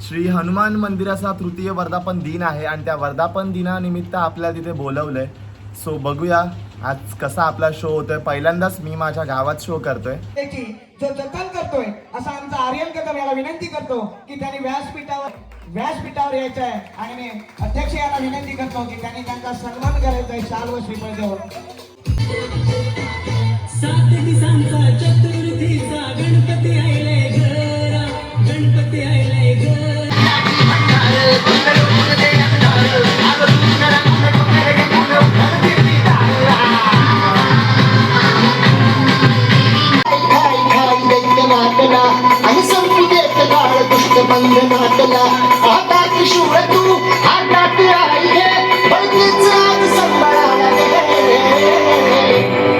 श्री हनुमान मंदिराचा तृतीय वर्धापन दिन आहे आणि त्या वर्धापन दिनानिमित्त आपल्याला तिथे बोलवलंय. सो बघूया आज कसा आपला शो होतोय. पहिल्यांदाच मी माझ्या गावात शो करतोय. त्याची जो जतन करतोय असा आमचा आर्यन कदम याला विनंती करतो की त्यांनी व्यासपीठावर यायचं आहे आणि मी अध्यक्ष याला विनंती करतो की त्यांनी त्यांचा सन्मान करायचा आहे शाल व श्रीफळ देऊन. 7 दिवसांचा चतुर्थीचा गणपती आले घरा, गणपती आले घरा. आणि संपुदेत काळ दुष्ट बंधनातला आता त्रिशूळ तू हातात आई घे बळकीच आज सांभाळायला गे.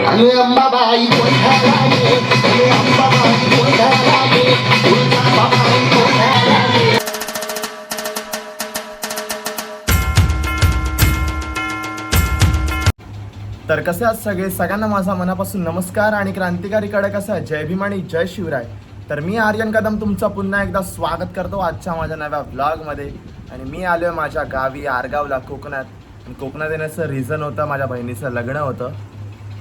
आणि अंबाबाई कोणाला गे, आणि अंबाबाई कोणाला गे, तुळजाबाई कोणाला गे. तर कसे आहात सगळे? सगळ्यांना माझा मनापासून नमस्कार आणि क्रांतिकारीकडे कसं आहे जय भीम आणि जय शिवराय. तर मी आर्यन कदम तुमचं पुन्हा एकदा स्वागत करतो आजच्या माझ्या नव्या व्लॉगमध्ये. आणि मी आलो आहे माझ्या गावी आरगावला कोकणात. आणि कोकणात येण्याचं रिझन होतं माझ्या बहिणीचं लग्न होतं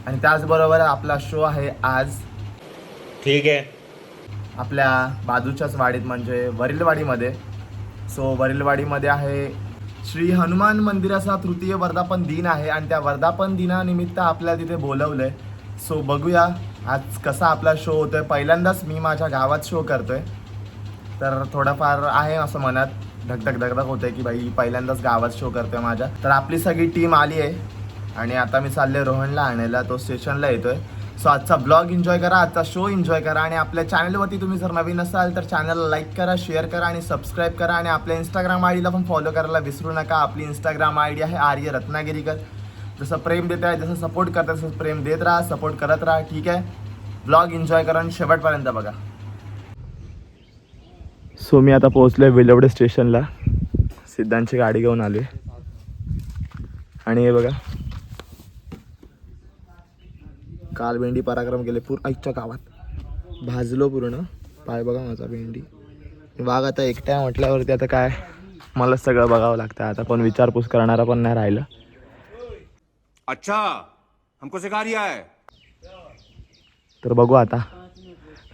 आणि त्याचबरोबर आपला शो आहे आज. ठीक आहे आपल्या बाजूच्याच वाडीत म्हणजे वरीलवाडीमध्ये. सो वरीलवाडीमध्ये आहे श्री हनुमान मंदिराचा तृतीय वर्धापन दिन आहे आणि त्या वर्धापन दिनानिमित्त आपल्याला तिथे बोलवलंय. सो बघूया आज कसा आपला शो होतोय. पहिल्यांदाच मी माझ्या गावात शो करतोय तर थोडंफार आहे असं मनात धगधग होते की बाई पहिल्यांदाच गावात शो करतोय माझ्या. तर आपली सगळी टीम आली आहे आणि आता मी चालले रोहनला आणायला, तो स्टेशनला येतोय. सो आजचा ब्लॉग एन्जॉय करा, आजचा शो एन्जॉय करा. आणि आपल्या चॅनलवरती तुम्ही जर नवीन असाल तर चॅनलला लाईक करा, शेअर करा आणि सबस्क्राईब करा. आणि आपल्या इंस्टाग्राम आय डीला पण फॉलो करायला विसरू नका. आपली इंस्टाग्राम आय डी आहे आर्य रत्नागिरीकर. जसं प्रेम देत आहे, जसं सपोर्ट करता तसं प्रेम देत राहा, सपोर्ट करत राहा. ठीक आहे, ब्लॉग एन्जॉय करा आणि शेवटपर्यंत बघा. सो मी आता पोहोचलोय वेलवडे स्टेशनला. सिद्धांची गाडी घेऊन आली आणि हे बघा काल भेंडी पराक्रम केले पूर्ण आईच्या गावात, भाजलो पूर्ण पाय. बघा माझा भेंडी वाघ. आता एकट्या म्हटल्यावरती आता काय मला सगळं बघावं लागतं. आता पण विचारपूस करणारा पण नाही राहिलं. अच्छा हमको सिखा रिया है. तर बघू आता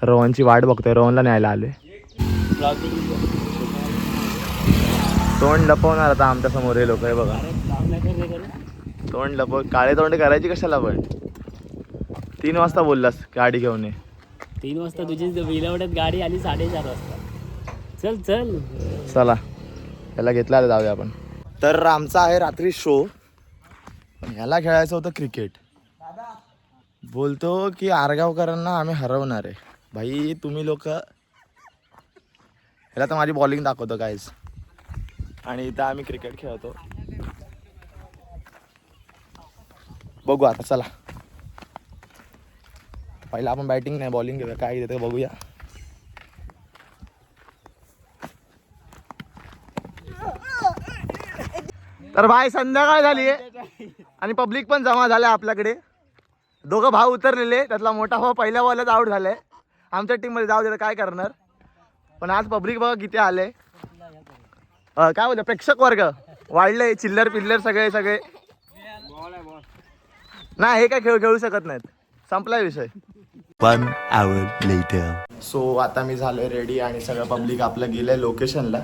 रोहनची वाट बघतोय. रोहनला न्यायला आले. तोंड लपवणार आता आमच्या समोर हे लोक आहे बघा. तोंड लपव, काळे तोंड करायची कशाला पण. 3 वाजता बोललास गाडी घेऊन ये. 3 वाजता तुझी विलवड्यात गाडी आली 4:30 वाजता. चल चल चला याला घेतला जाऊया आपण. तर आमचा आहे रात्री शो. ह्याला खेळायचं होतं क्रिकेट. बोलतो की आरगावकरांना आम्ही हरवणार आहे. भाई तुम्ही लोक, ह्याला तर माझी बॉलिंग दाखवतो गाईज. आणि इथं आम्ही क्रिकेट खेळतो. बघू आता चला. पहिला आपण बॅटिंग नाही बॉलिंग घेऊया, काय देतं बघूया. तर भाई संध्याकाळ झाली आहे आणि पब्लिक पण जमा झाले आपल्याकडे. 2 भाऊ उतरलेले, त्यातला मोठा भाऊ पहिल्या बॉलच आउट झालाय. आमच्या टीममध्ये जाऊ दे काय करणार. पण आज पब्लिक बघा किती आले. काय बोलतो प्रेक्षक वर्ग वाढले. चिल्लर पिल्लर सगळे नाही हे काय खेळू शकत नाहीत. संपलाय विषय. 1 hour later. सो आता मी झालोय रेडी आणि सगळं पब्लिक आपलं गेलंय लोकेशनला.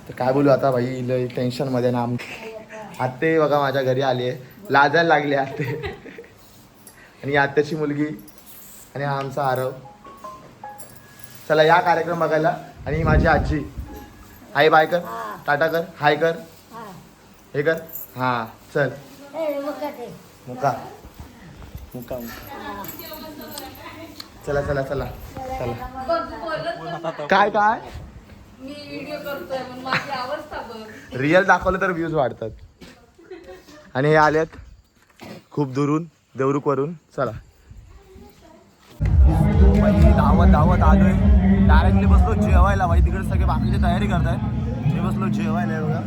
तर काय बोलू आता भाई लय टेन्शनमध्ये ना. आत्ते बघा माझ्या घरी आली आहे, लाजायला लागली आत्ते. आणि आत्याची मुलगी आणि हा आमचा आरव. चला या कार्यक्रम बघायला. आणि माझी आजी. हाय बाय कर, टाटा कर, हाय कर, हे कर. हां चल मुका मुका. चला चला चला चला. काय काय मी व्हिडिओ करतोय पण माझी अवस्था बघ. रिअल दाखवलं तर व्ह्यूज वाढतात. आणि हे आलेत खूप दुरून देवरुखवरून. चला धावत आलोय. डायरेक्टली बसलो जेवायला. बाई तिकडे सगळे बाकीची तयारी करतायत. मी बसलो जेवायला. बघा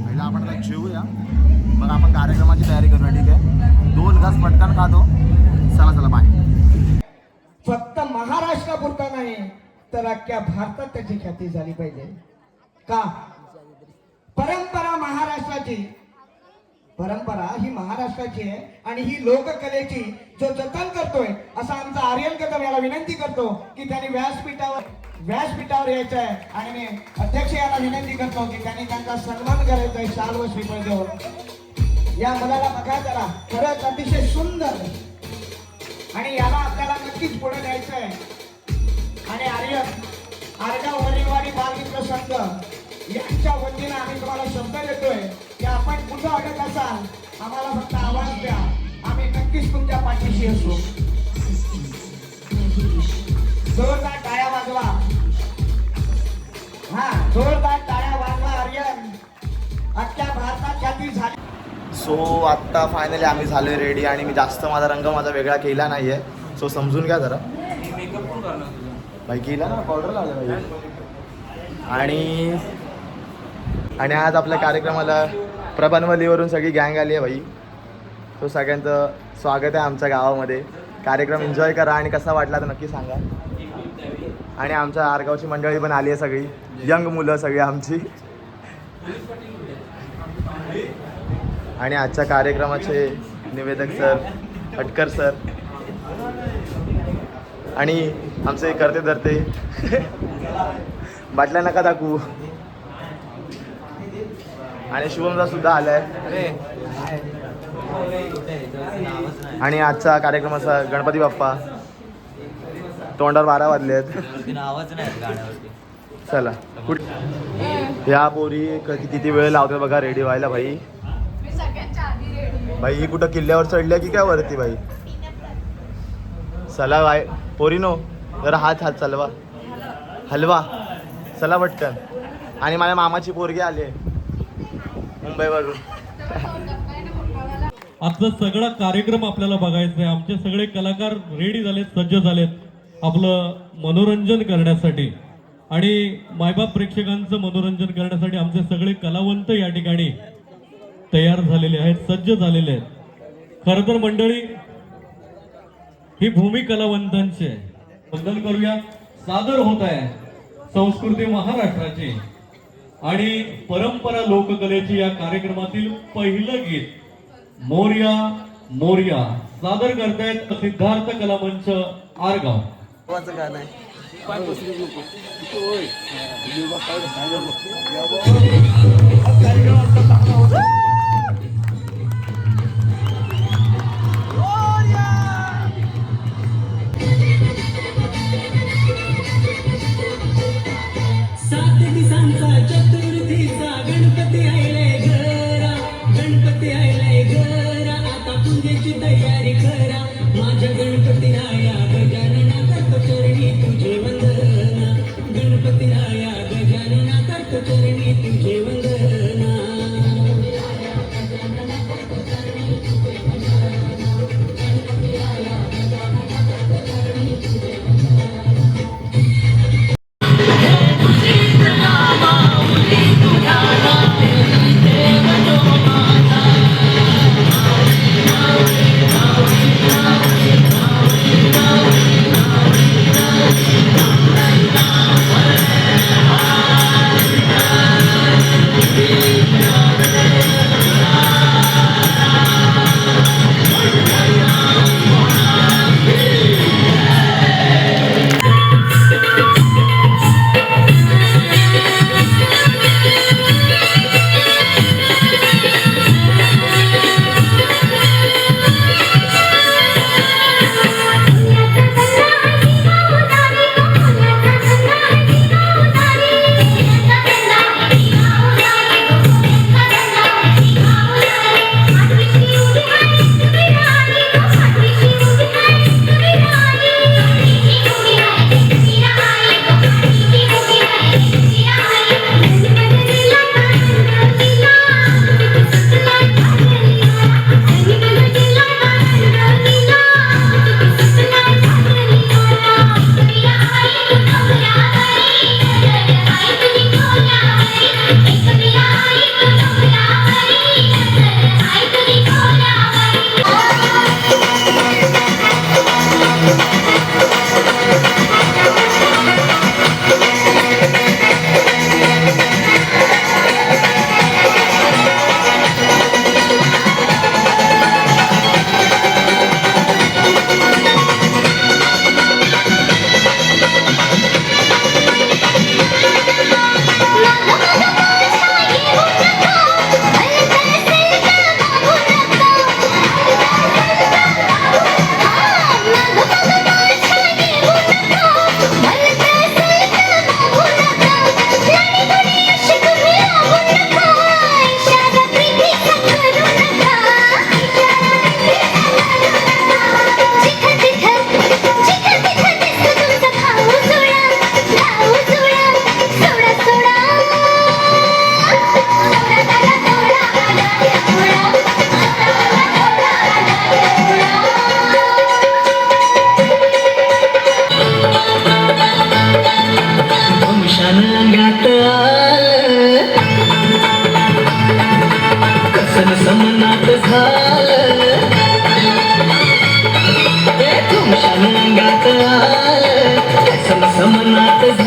पहिला आपण आता जेवूया, मग आपण कार्यक्रमाची तयारी करूया. ठीक आहे, 2 घास पटकन खातो. चला चला बाय. फक्त महाराष्ट्रापुरता नाही तर अख्ख्या भारतात त्याची ख्याती झाली पाहिजे. का? परंपरा महाराष्ट्राची, परंपरा ही महाराष्ट्राची आहे आणि ही लोककलेची जो जतन करतोय असा आमचा आर्यन कदम याला विनंती करतो की त्यांनी व्यासपीठावर यायचं आहे आणि मी अध्यक्ष याला विनंती करतो की त्यांनी त्यांचा सन्मान करायचा आहे शाल व श्रीफळ देऊन. या मुलाला बघा जरा, खरंच अतिशय सुंदर आणि याला आपल्याला नक्कीच पुढे न्यायचं आहे. आणि आरगाव वरीलवाडी बालमित्र संघ यांच्या वतीनं आम्ही तुम्हाला शब्द देतोय की आपण कुठं अडत असाल आम्हाला फक्त आवाज द्या, आम्ही नक्कीच तुमच्या पाठीशी असू. जोरदार टाळ्या वाजवा. हा, जोरदार टाळ्या वाजवा. आर्यन अख्ख्या भारतात ख्याती झाली. सो आत्ता फायनली आम्ही झालो रेडी आणि मी जास्त माझा वेगळा केला नाही आहे. सो समजून घ्या जरा. भाई केला ना, पावडर लावलं पाहिजे. आणि आज आपल्या कार्यक्रमाला प्रबंवलीवरून सगळी गँग आली आहे भाई. सो सगळ्यांचं स्वागत आहे आमच्या गावामध्ये. कार्यक्रम एन्जॉय करा आणि कसा वाटला तर नक्की सांगा. आणि आमच्या आरगावची मंडळी पण आली आहे, सगळी यंग मुलं सगळी आमची. आणि आजच्या कार्यक्रमाचे निवेदक सर हटकर सर आणि आमचे करते धरते बाटल्या नका दाखवू. आणि शुभमदा सुद्धा आलाय. आणि आजचा कार्यक्रमाचा गणपती बाप्पा. तोंडावर 12 वाजले आहेत. चला या पोरी किती वेळ लावतात बघा रेडी व्हायला भाई. मी सगळ्यांच्या आधी रेडी. भाई ही कुठं किल्ल्यावर चढल्या की काय वरती भाई. चला बाय पोरीनो, जरा हात चालवा, हलवा चला पटकन. आणि माझ्या मामाची पोरगी आली आहे मुंबईवरून. आजचा सगळा कार्यक्रम आपल्याला बघायचा आहे. आमचे सगळे कलाकार रेडी झालेत, सज्ज झालेत आपलं मनोरंजन करण्यासाठी. आणि मायबाप प्रेक्षकांचं मनोरंजन करण्यासाठी आमचे सगळे कलावंत या ठिकाणी तयार झालेले आहेत, सज्ज झालेले आहेत. खरं तर मंडळी ही भूमी कलावंतांची आहे. वंदन करूया. सादर होत आहे संस्कृती महाराष्ट्राची आणि परंपरा लोककलेची या कार्यक्रमातील पहिलं गीत मोरया मोरया सादर करतायत सिद्धार्थ कलामंच आरगाव. सात दिसांचा चतुर्थीचा गणपती आयलाय घरा, गणपती आयलाय घरा. आता पूजेची तयारी करा. माझ्या गणपती राया गजानना करतो चरणी तुझे वंदना. गणपती राया गजानना करतो चरणी तुझे वंदना.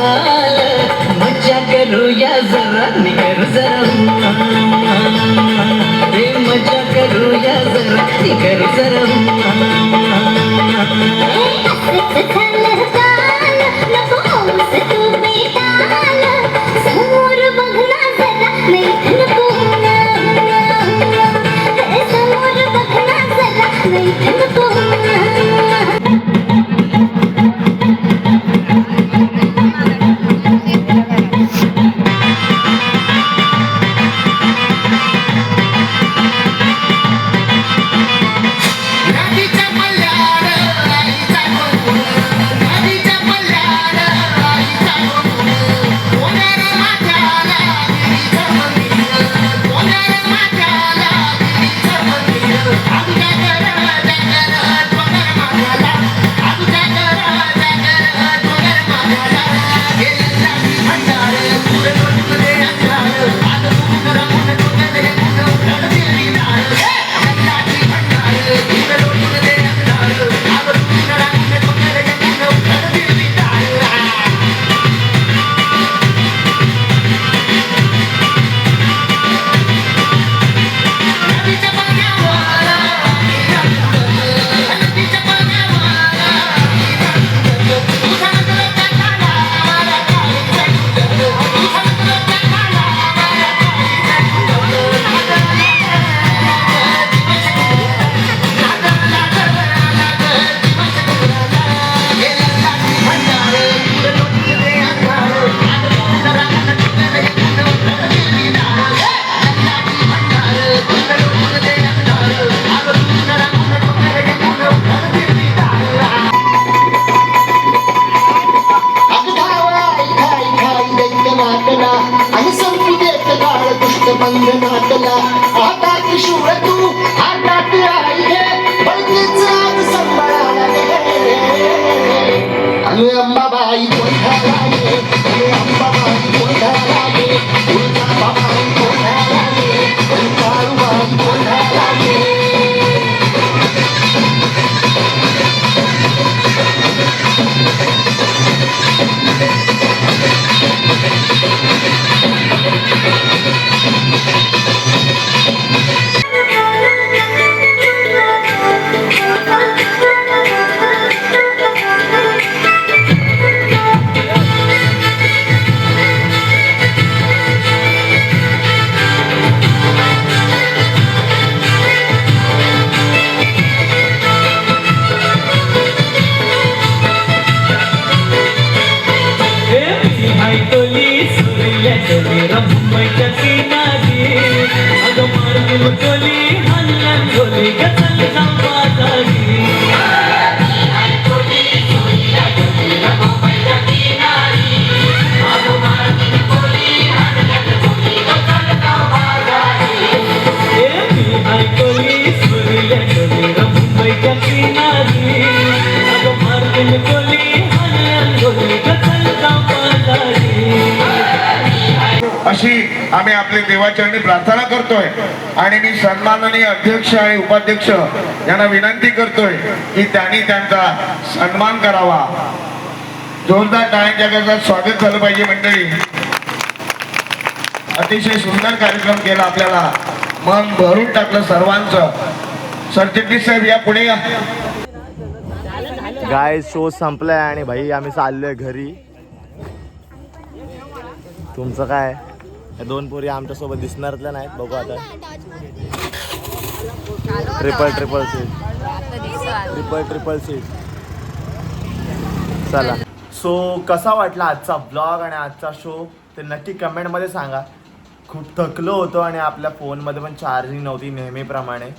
ताल मजा करूया जरा निकर जरा मजा करूया जरा निकर जरा नदीच्या मल्याड आईचा गोकुळ, नदीच्या मल्याड आईचा गोकुळ, कोण्या रे माझ्याला गिरीचं मंदिर, कोण्या रे माझ्याला गिरीचं मंदिर, आमच्या घरात जंगलात वगैरे माझ्याला, आमच्या घरात जंगलात वगैरे माझ्याला, गेलेला मी भंडार, पुढे लोटून दे अंधार, आज तू रमून टोकन दे कुणं रडतील मी नाळ, गेलेला मी भंडार, पुढे लोटून दे अंधार, आज तू रमून टोकन दे कुणं रडतील मी नाळ. नदीच्या पाण्यावर नदीच्या पाण्यावर तू सांगतो त्या कानाला काळीचं कुंडल, तू सांगतो त्या कानाला काळीचं आणि संपू देत काळ दुष्ट बंधनातला आता त्रिशूळ तू हातात आई घे बळकीच आज सांभाळायला घे आणि अंबाबाई कोंढाला घे अंबाबाई कोंढाला घे तुळजाबाई कोंढाला घे काळूबाई कोंढाला घे. टोली सूर्य टोली रंबईच्या किनारी अगं मारून टोली हल्लन टोली गचल संवादारी टोली सूर्य टोली रंबईच्या किनारी अगं मारून टोली हल्लन टोली गचल संवादारी. अशी आम्ही आपले देवाचरणी प्रार्थना करतोय आणि मी सन्माननीय अध्यक्ष आणि उपाध्यक्ष यांना विनंती करतोय की त्यांनी त्यांचा सन्मान करावा. जोरदार टाळ्यांच्या गजरात स्वागत झालं पाहिजे मंडळी. अतिशय सुंदर कार्यक्रम केला, आपल्याला मन भरून टाकलं सर्वांचं. सरचिटणीस साहेब या पुढे या. गाय शो संपलाय आणि भाई आम्ही चाललोय घरी. तुमचं काय? या दोन पोरी आमच्यासोबत दिसणारल्या नाहीत, बघू आता. ट्रिपल सीट चला. सो कसा वाटला आजचा ब्लॉग आणि आजचा शो ते नक्की कमेंटमध्ये सांगा. खूप थकलो होतो आणि आपल्या फोनमध्ये पण चार्जिंग नव्हती नेहमीप्रमाणे.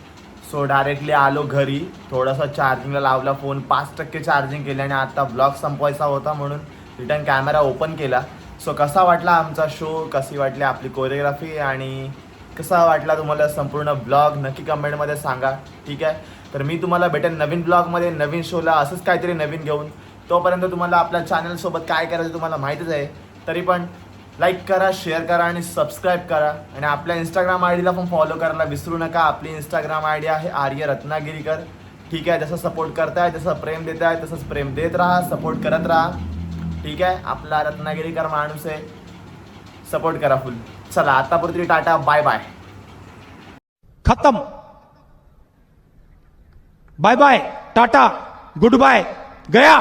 सो डायरेक्टली आलो घरी, थोडासा चार्जिंगला लावला फोन, 5% चार्जिंग केली आणि आता ब्लॉग संपवायचा होता म्हणून रिटर्न कॅमेरा ओपन केला. सो कसा वाटला आमचा शो, कशी वाटली आपली कोरिओग्राफी आणि कसा वाटला तुम्हाला संपूर्ण ब्लॉग नक्की कमेंटमध्ये सांगा. ठीक आहे, तर मी तुम्हाला भेटेन नवीन ब्लॉगमध्ये नवीन शोला असंच काहीतरी नवीन घेऊन. तोपर्यंत तुम्हाला आपल्या चॅनलसोबत काय करायचं तुम्हाला माहितीच आहे. तरी पण लाईक करा, शेअर करा आणि सबस्क्राईब करा. आणि आपल्या इंस्टाग्राम आय डीला पण फॉलो करायला विसरू नका. आपली इंस्टाग्राम आय डी आहे आर्य रत्नागिरीकर. ठीक आहे, जसं सपोर्ट करताय, जसं प्रेम देताय, तसंच प्रेम देत राहा, सपोर्ट करत राहा. ठीक आहे, आपला रत्नागिरीकर माणूस आहे, सपोर्ट करा फुल. चला आतापुरती टाटा, बाय बाय. खत्म. Bye bye, tata, good bye, गया.